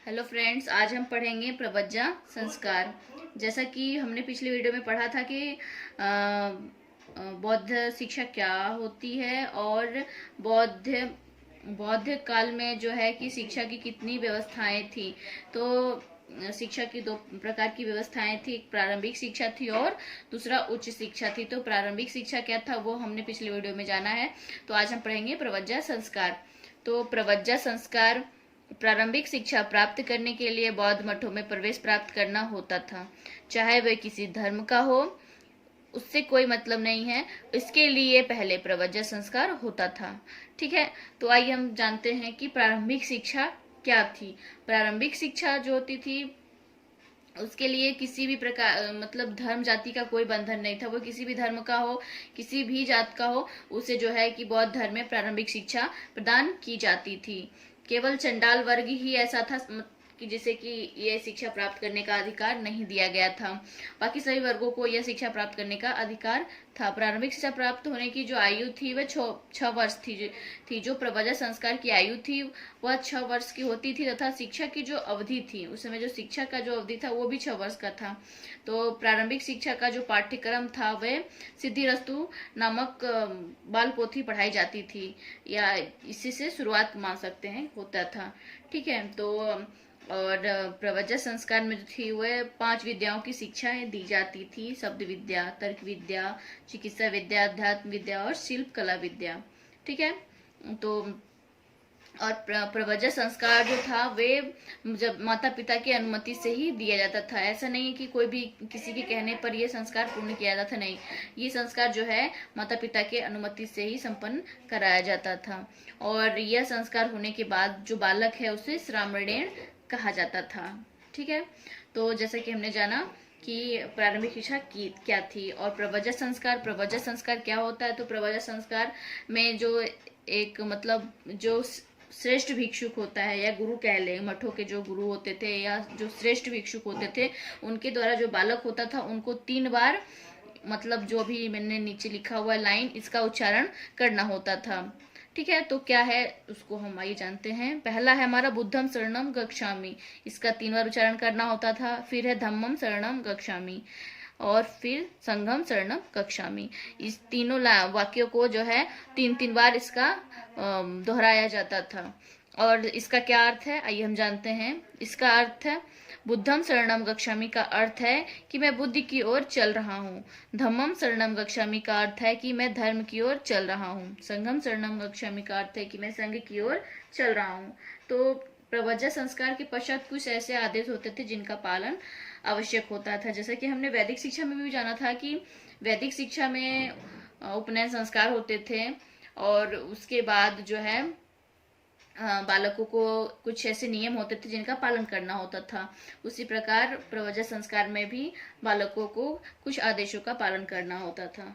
Hello friends, आज हम पढ़ेंगे प्रवज्जा संस्कार। जैसा कि हमने पिछले वीडियो में पढ़ा था कि बौद्ध शिक्षा क्या होती है और बौद्ध बौद्ध काल में जो है कि शिक्षा की कितनी व्यवस्थाएं थी। तो शिक्षा की दो प्रकार की व्यवस्थाएं थी, एक प्रारंभिक शिक्षा थी और दूसरा उच्च शिक्षा थी। तो प्रारंभिक शिक्षा क्या था वो हमने पिछले वीडियो में जाना है। तो आज हम पढ़ेंगे प्रवज्जा संस्कार। तो प्रवज्जा संस्कार, प्रारंभिक शिक्षा प्राप्त करने के लिए बौद्ध मठों में प्रवेश प्राप्त करना होता था, चाहे वह किसी धर्म का हो, उससे कोई मतलब नहीं है। इसके लिए पहले प्रवज्जा संस्कार होता था। ठीक है, तो आइए हम जानते हैं कि प्रारंभिक शिक्षा क्या थी। प्रारंभिक शिक्षा जो होती थी उसके लिए किसी भी प्रकार मतलब धर्म जाति का कोई बंधन नहीं था। वो किसी भी धर्म का हो, किसी भी जात का हो, उसे जो है कि बौद्ध धर्म में प्रारंभिक शिक्षा प्रदान की जाती थी। केवल चंडाल वर्ग ही ऐसा था कि जिसे कि यह शिक्षा प्राप्त करने का अधिकार नहीं दिया गया था। बाकी सभी वर्गों को यह शिक्षा प्राप्त करने का अधिकार था। प्रारंभिक शिक्षा प्राप्त होने की जो आयु थी वह 6 वर्ष थी। जो प्रवज्जा संस्कार की आयु थी वह 6 वर्ष की होती थी तथा शिक्षा की जो अवधि थी उस समय जो शिक्षा का जो अवधि था वो भी 6 वर्ष का था। तो प्रारंभिक शिक्षा का जो पाठ्यक्रम था वह सिद्धिरस्तु नामक बाल पोथी पढ़ाई जाती थी, या इसी से शुरुआत मान सकते हैं होता था। ठीक है, तो और प्रवज्जा संस्कार में जो थी वह 5 विद्याओं की शिक्षाएं दी जाती थी: शब्द विद्या, तर्क विद्या, चिकित्सा विद्या, अध्यात्म विद्या और शिल्प कला विद्या। ठीक है, तो और प्रवज्जा संस्कार जो था वे जब माता पिता की अनुमति से ही दिया जाता था। ऐसा नहीं है कि कोई भी किसी के कहने पर यह संस्कार पूर्ण किया जाता था, नहीं। ये संस्कार जो है माता पिता के अनुमति से ही संपन्न कराया जाता था। और यह संस्कार होने के बाद जो बालक है उसे श्रामणेर कहा जाता था। ठीक है, तो जैसा कि हमने जाना कि प्रारंभिक शिक्षा की क्या थी और प्रवज्जा संस्कार क्या होता है। तो प्रवज्जा संस्कार में जो एक मतलब जो श्रेष्ठ भिक्षुक होता है या गुरु कह ले, मठों के जो गुरु होते थे या जो श्रेष्ठ भिक्षुक होते थे उनके द्वारा जो बालक होता था उनको 3 बार मतलब जो भी मैंने नीचे लिखा हुआ लाइन इसका उच्चारण करना होता था। ठीक है, तो क्या है उसको हम आइए जानते हैं। पहला है हमारा बुद्धम शरणम गच्छामि, इसका 3 बार उच्चारण करना होता था। फिर है धम्मम शरणम गच्छामि और फिर संघम शरणम गच्छामि। इस तीनों वाक्यों को जो है 3-3 बार इसका दोहराया जाता था। और इसका क्या अर्थ है आइए हम जानते हैं। इसका अर्थ है बुद्धम शरणम गच्छामि का अर्थ है कि मैं बुद्धि की ओर चल रहा हूँ। धम्मम शरणम गच्छामि का अर्थ है कि मैं धर्म की ओर चल रहा हूँ। संघम शरणम गच्छामि का अर्थ है कि मैं संघ की ओर चल रहा हूँ। तो प्रवज्जा संस्कार के पश्चात कुछ ऐसे आदेश होते थे जिनका पालन आवश्यक होता था। जैसे कि हमने वैदिक शिक्षा में भी जाना था कि वैदिक शिक्षा में उपनयन संस्कार होते थे और उसके बाद जो है बालकों को कुछ ऐसे नियम होते थे जिनका पालन करना होता था। उसी प्रकार प्रवज्जा संस्कार में भी बालकों को कुछ आदेशों का पालन करना होता था।